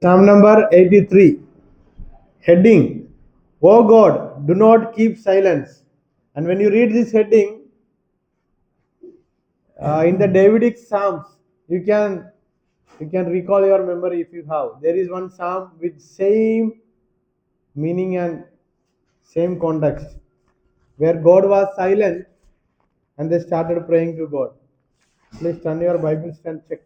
Psalm number 83, heading, O God, do not keep silence. And when you read this heading, in the Davidic Psalms, you can recall your memory if you have. There is one psalm with same meaning and same context, where God was silent and they started praying to God. Please turn your Bibles and check.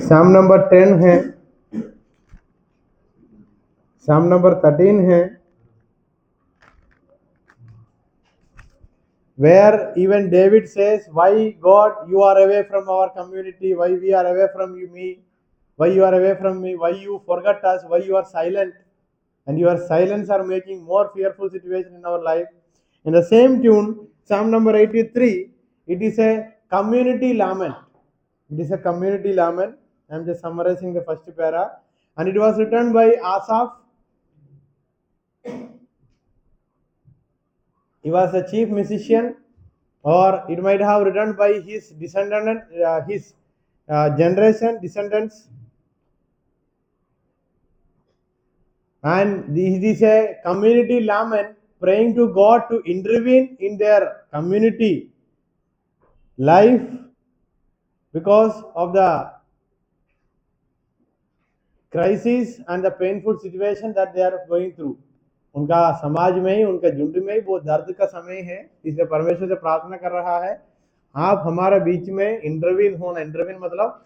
Psalm number 10 है, Psalm number 13 है, where even David says, why God you are away from our community, why we are away from me, why you are away from me, why you forgot us, why you are silent, and your silence are making more fearful situation in our life. In the same tune, Psalm number 83, it is a community lament. It is a community lament. I am just summarizing the first para, and it was written by Asaph. He was a chief musician, or it might have written by his descendant, his generation descendants. And this is a community lament praying to God to intervene in their community life because of the crisis and the painful situation that they are going through. उनका समाज में ही, उनका झुंड में ही बहुत दर्द का समय है, इसलिए परमेश्वर से प्रार्थना कर रहा है, आप हमारे बीच में इंटरवीन होना. इंटरवीन मतलब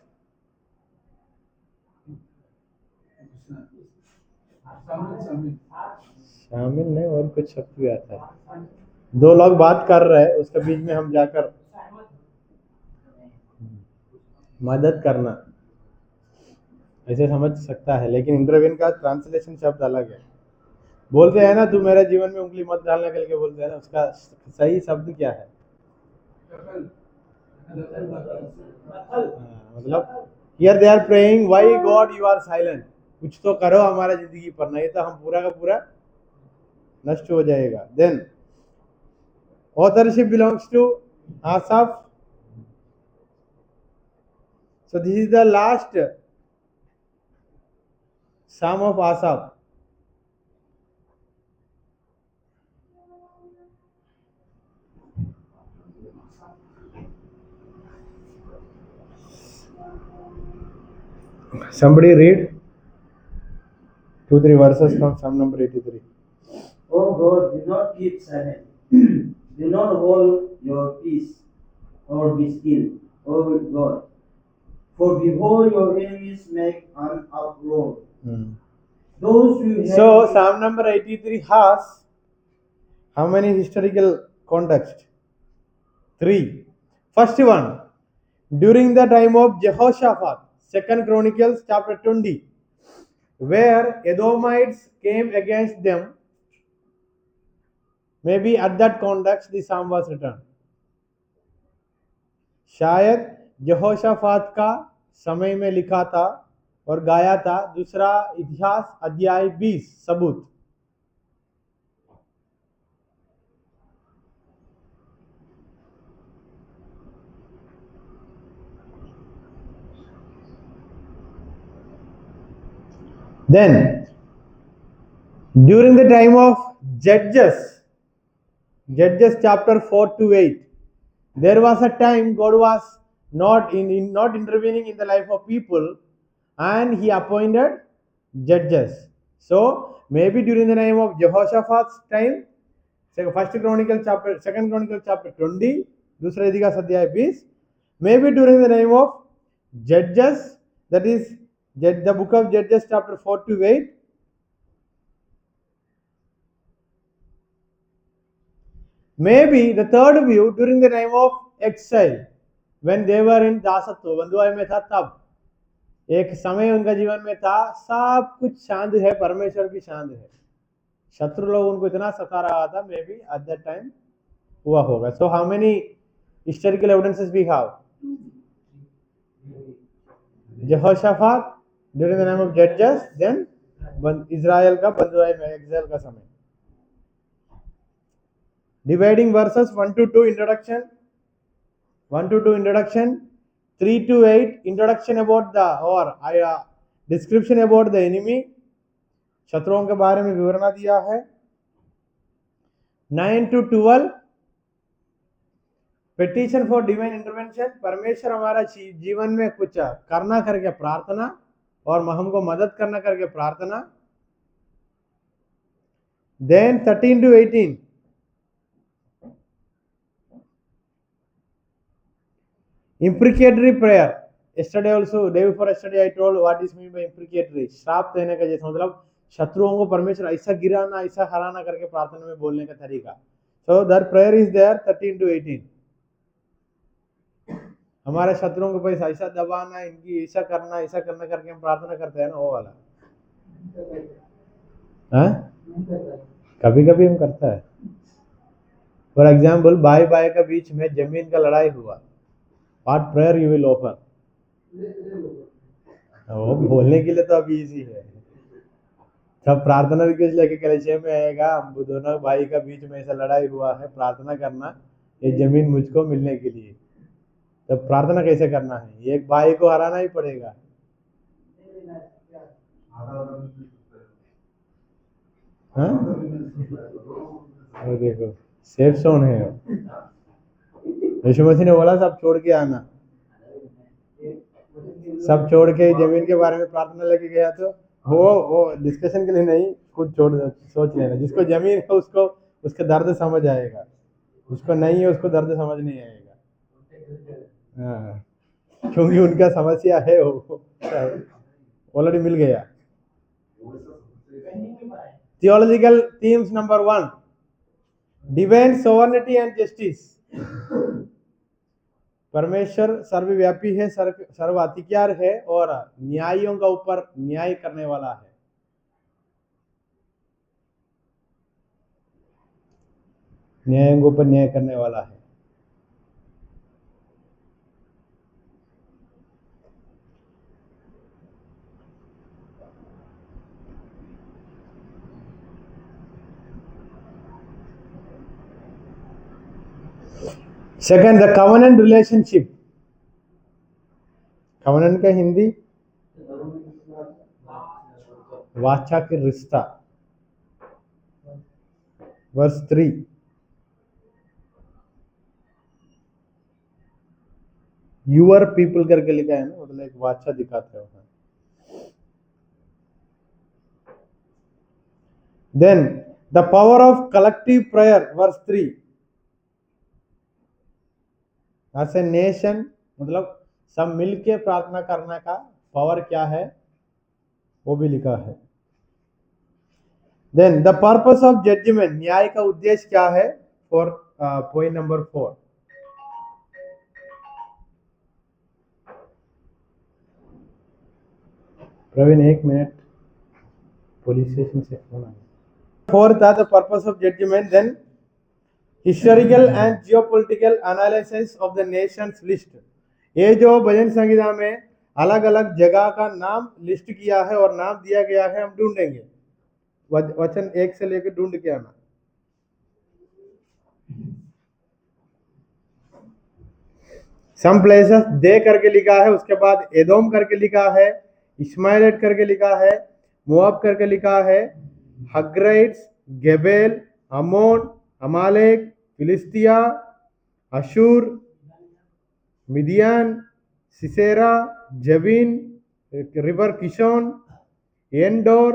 शामिल नहीं, और कुछ शब्द भी आता है. दो लोग बात कर रहे हैं, उसके बीच में हम जाकर मदद करना, ऐसे समझ सकता है, लेकिन इंटरवीन का ट्रांसलेशन शब्द अलग है. बोलते हैं ना, तू मेरे जीवन में उंगली मत डालना करके बोलते हैं ना, उसका सही शब्द क्या है? मतलब here they are praying, why God you are silent, कुछ तो करो हमारा जिंदगी पर, नहीं तो हम पूरा का पूरा नष्ट हो जाएगा. Then authorship belongs to Asaph. So this is the last Psalm of Asaph. Somebody read 2-3 verses from Psalm number 83. O God, do not keep silent. Do not hold your peace, or be still, O God. For behold, your enemies make an uproar. Those who hate So you- Psalm number 83 has how many historical context? 3. First one, during the time of Jehoshaphat, 2nd Chronicles chapter 20, where Edomites came against them. Maybe at that context the psalm was written. शायद यहोशाफात का समय में लिखा था और गाया था. दूसरा इतिहास अध्याय 20 सबूत. Then during the time of Judges chapter 4-8, there was a time God was not intervening in the life of people, and he appointed judges. So maybe during the time of Jehoshaphat's time, second Chronicle chapter 20, दूसरा इतिहास अध्याय 20, maybe during the time of Judges, that is the book of Judges chapter 4-8. Maybe the third view during the time of exile, when they were in दासत्व, बंधुआई में था, तब एक समय उनका जीवन में था, सब कुछ शांत है, परमेश्वर भी शांत है. शत्रु लोग उनको इतना सता रहा था, maybe at that time हुआ होगा. So how many historical evidences we have? Jehoshaphat during the time of Judges, then Israel का बंदुआई में एक्साइल का समय. Dividing verses 1 to 2 introduction, 1 to 2 introduction, 3 to 8 introduction about the or description about the enemy, शत्रुओं के बारे में विवरण दिया है. 9 to 12 petition for divine intervention, परमेश्वर हमारा जीवन में कुछ करना करके प्रार्थना और हमको मदद करना करके प्रार्थना. Then 13 to 18 imprecatory prayer. Yesterday also, day before yesterday, I told what is meant by imprecatory. श्राप देने का जैसा मतलब शत्रुओं को परमेश्वर ऐसा गिराना ऐसा हराना करके प्रार्थना में बोलने का तरीका. So that prayer is there 13 to 18. हमारे शत्रुओं को पैसा ऐसा दबाना, इनकी ऐसा करना करके हम प्रार्थना करते हैं ना, वो वाला. कभी कभी हम करता है. फॉर एग्जाम्पल भाई भाई का बीच में जमीन का लड़ाई हुआ, what prayer you will offer? वो बोलने के लिए तो अभी इजी है. जब प्रार्थना रिक्वेस्ट लेके कलीसिया में आएगा, दोनों भाई का बीच में ऐसा लड़ाई हुआ है, प्रार्थना करना ये जमीन मुझको मिलने के लिए. तब प्रार्थना कैसे करना है? एक भाई को हराना ही पड़ेगा. हाँ देखो सेफ जोन है. यीशु मसीह ने बोला सब छोड़ के आना, सब छोड़ के जमीन के बारे में प्रार्थना लेके गया. तो वो डिस्कशन के लिए नहीं, खुद सोच लेना. जिसको जमीन है उसको उसका दर्द समझ आएगा, उसको नहीं है उसको दर्द समझ नहीं आएगा. क्योंकि उनका समस्या है वो ऑलरेडी मिल गया. Theological themes number 1, divine sovereignty and justice. परमेश्वर सर्वव्यापी है, सर्वाधिकार है और न्यायों का ऊपर न्याय करने वाला है. न्यायों के ऊपर न्याय करने वाला है. Second, the covenant relationship. Covenant का हिंदी वाचा के रिश्ता. वर्स 3, यूर पीपल करके लिखा है ना, मतलब एक वाचा दिखाते हो. Then the power of collective prayer. Verse 3, as a nation, मतलब सब मिलके प्रार्थना करने का पावर क्या है वो भी लिखा है. Then the purpose of judgement, न्याय का उद्देश्य क्या है? For point number 4. प्रवीण एक मिनट, पुलिस स्टेशन से फोन आया. Fourth the purpose of judgement. Then historical and geopolitical analysis of the nations list. ये जो भजन संहिता में अलग अलग जगह का नाम लिस्ट किया है और नाम दिया गया है, हम ढूंढेंगे. वचन 1 से लेकर ढूंढ के आना. सम प्लेसेस दे करके लिखा है, उसके बाद एदोम करके लिखा है, इस्माइलेट करके लिखा है, मोआब करके लिखा है, Hagrites, Gebal, Ammon, Amalek, Philistia, Asshur, Midian, Sisera, Jabin, river Kishon, Endor,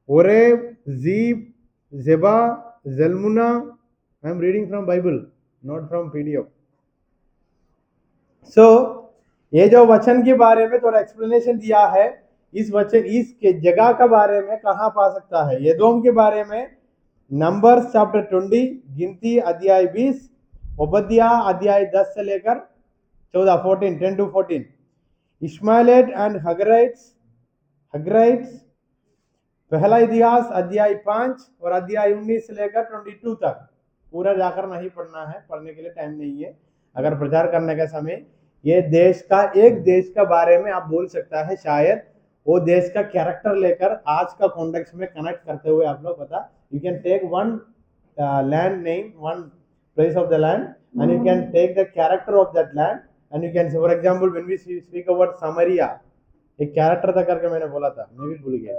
Oreb, Zeeb, Zebah, जलमुना. I am reading from Bible, not from PDF. So ये जो वचन के बारे में थोड़ा एक्सप्लेनेशन दिया है, इस वचन इसके जगह के बारे में कहाँ पा सकता है? एदोम के बारे में नंबर्स चैप्टर 20, गिनती अध्याय 20, ओबद्या अध्याय 10 से लेकर 14, 10 to 14. इश्माएलेट एंड हगराइट्स हग्राइट्स, पहला इतिहास अध्याय 5 और अध्याय 19 से लेकर 22 तक पूरा जाकर नहीं पढ़ना है, पढ़ने के लिए टाइम नहीं है। अगर प्रचार करने का समय ये देश का, एक देश का बारे में आप बोल सकता है, शायद वो देश का कैरेक्टर लेकर आज का कॉन्टेक्स्ट में कनेक्ट करते हुए आप लोग बता, you can take one land name, one place of the land, and you can take the character of that land, and you can say, for example, when we speak about Samaria, एक character था करके मैंने बोला था, मैं भी भूल गया,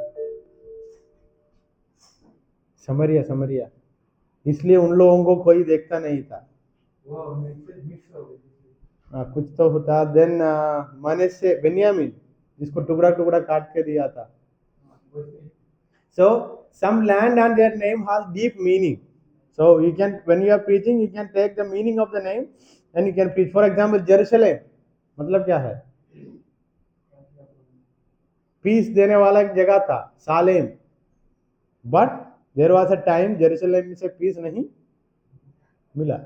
समरिया, समरिया, इसलिए उन लोगों को कोई देखता नहीं था। कुछ तो होता। देन माने से बेन्यामीन, जिसको टुकड़ा टुकड़ा काट के दिया था। So some land and their name has deep meaning. So you can, when you are preaching, you can take the meaning of the name and you can preach. For example, Jerusalem मतलब क्या है? Piece देने वाला एक जगह था, Salem, but there was a time Jerusalem से peace नहीं मिला।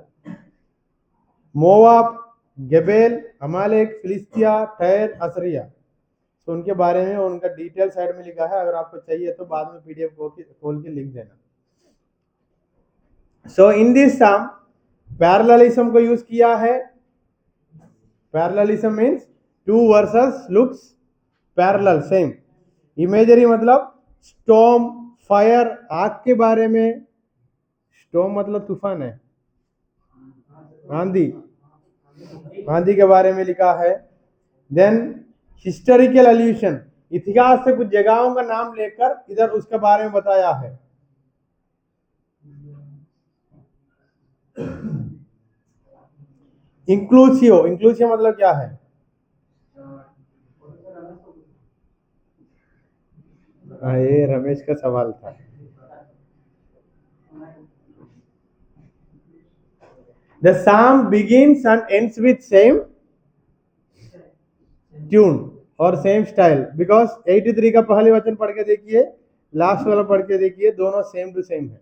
Moab, Gebal, Amalek, Philistia, Tyre, Assyria, तो उनके बारे में उनका डिटेल साइड में लिखा है, अगर आपको चाहिए तो बाद में पीडीएफ खोल के लिख देना। So in this psalm parallelism को यूज किया है। Parallelism means two verses looks parallel, same. Imagery मतलब स्टॉर्म, फायर, आग के बारे में, स्टॉर्म मतलब तूफान है, आंधी, आंधी के बारे में लिखा है। देन हिस्टोरिकल एल्यूशन, इतिहास से कुछ जगहों का नाम लेकर इधर उसके बारे में बताया है। इंक्लूसिव, इंक्लूसिव मतलब क्या है? ये रमेश का सवाल था। The psalm begins and ends with same tune और सेम स्टाइल, बिकॉज 83 का पहले वचन पढ़ के देखिए, लास्ट वाला पढ़ के देखिए, दोनों सेम टू सेम है।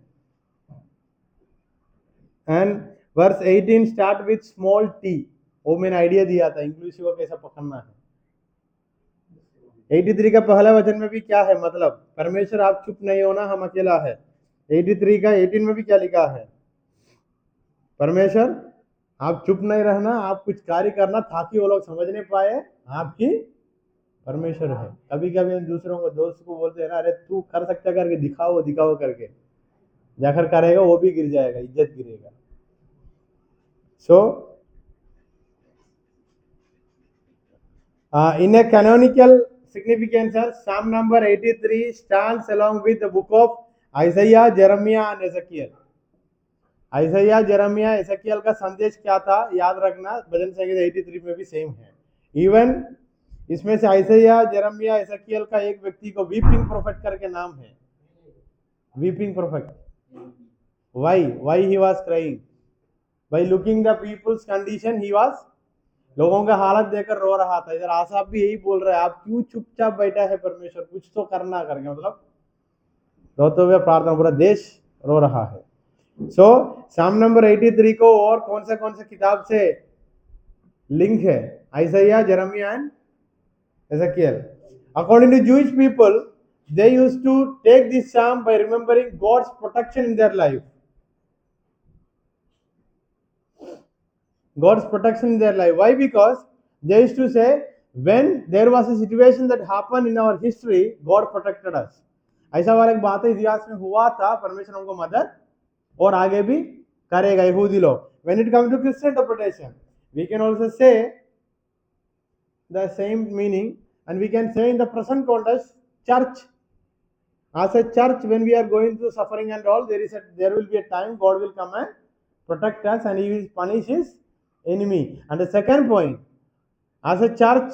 And verse 18 start with small T, वो मैंने आइडिया दिया था इंक्लूसिव को कैसा पकड़ना है। 83 का पहला वचन में भी क्या है, मतलब परमेश्वर आप चुप नहीं होना, हम अकेला है। 83 का 18 में भी क्या लिखा है? परमेश्वर आप चुप नहीं रहना, आप कुछ कार्य करना ताकि वो लोग समझ नहीं पाए आपकी परमेश्वर है। कभी कभी हम दूसरों को, दोस्त को बोलते हैं ना, अरे तू कर सकता करके दिखाओ, दिखाओ करके, जाकर करेगा वो भी गिर जाएगा, इज्जत गिरेगा। सो in a canonical significance, Psalm number 83 stands along with the book of Isaiah, Jeremiah and Ezekiel. Isaiah, Jeremiah, Ezekiel का संदेश क्या था याद रखना, भजन संगीत 83 में भी सेम है। इवन इसमें से आइसैया, जेरेमिया, एसेकियल का एक व्यक्ति को वीपिंग प्रोफेट करके नाम है, weeping prophet. Why he was crying? By looking the peoples condition he was, लोगों का हालत देखकर रो रहा था। इधर आसाफ भी यही बोल रहा है, आप क्यों चुपचाप बैठा है परमेश्वर, कुछ तो करना करके, मतलब रोते हुए प्रार्थना, पूरा देश रो रहा है। सो साम नंबर 83 को और कौन से किताब से लिंक है? Isaiah, Jeremiah and Ezekiel. According to Jewish people, they used to take this psalm by remembering God's protection in their life. God's protection in their life. Why? Because they used to say, when there was a situation that happened in our history, God protected us. ऐसा वाला एक बात इतिहास में हुआ था, परमेश्वर हमको मदद और आगे भी करेगा। यहूदी लोग, when it comes to Christian interpretation, we can also say the same meaning, and we can say in the present context, church, as a church, when we are going through suffering and all, there will be a time God will come and protect us and he will punish his enemy. And the second point, as a church,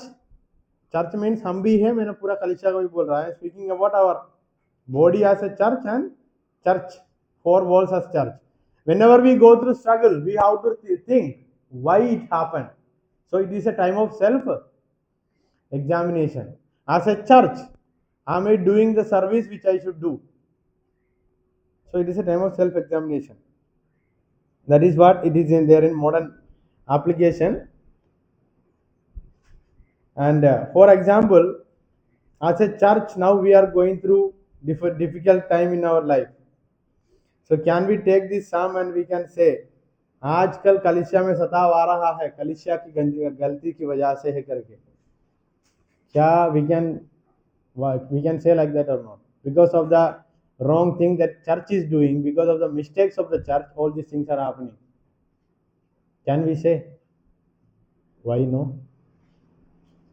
church means हम भी है, मैंने पूरा कलीसिया को भी बोल रहा है, speaking about our body as a church and church, four walls as church. Whenever we go through struggle, we have to think why it happened. So it is a time of self examination. As a church, am I doing the service which I should do? So it is a time of self examination. That is what it is in there in modern application. And for example, as a church now we are going through difficult time in our life. So can we take this psalm and we can say आजकल कलिसिया में सताव आ रहा है कलिसिया की गलती की वजह से है करके, क्या we can say like that or not? Because of the wrong thing that church is doing, because of the mistakes of the church, all these things are happening. Can we say? Why no?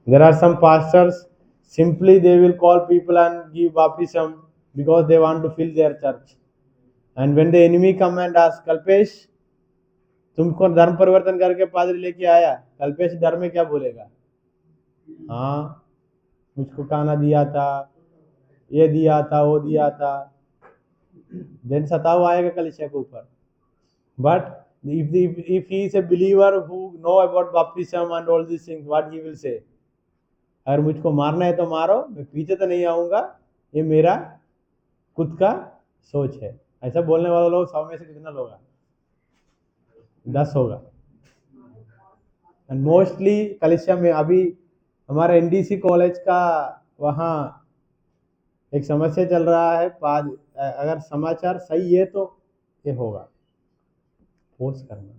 There are some pastors, simply they will call people and give baptism because they want to fill their church. And when the enemy come and ask, Kalpesh तुमको धर्म परिवर्तन करके पादरी लेके आया, कल्पेश धर्म में क्या बोलेगा? हाँ, मुझको खाना दिया था, ये दिया था, वो दिया था, देन सताव आएगा कलिसिया के ऊपर. But if he is a believer who know about baptism and all these things, what he will say? अगर मुझको मारना है तो मारो, मैं पीछे तो नहीं आऊंगा, ये मेरा खुद का सोच है. ऐसा बोलने वाले लोग 100 में से कितना लोग? 10 होगा. एंड मोस्टली कलिसिया में अभी हमारे एनडीसी कॉलेज का वहाँ एक समस्या चल रहा है. अगर समाचार सही है तो ये होगा, फोर्स करना.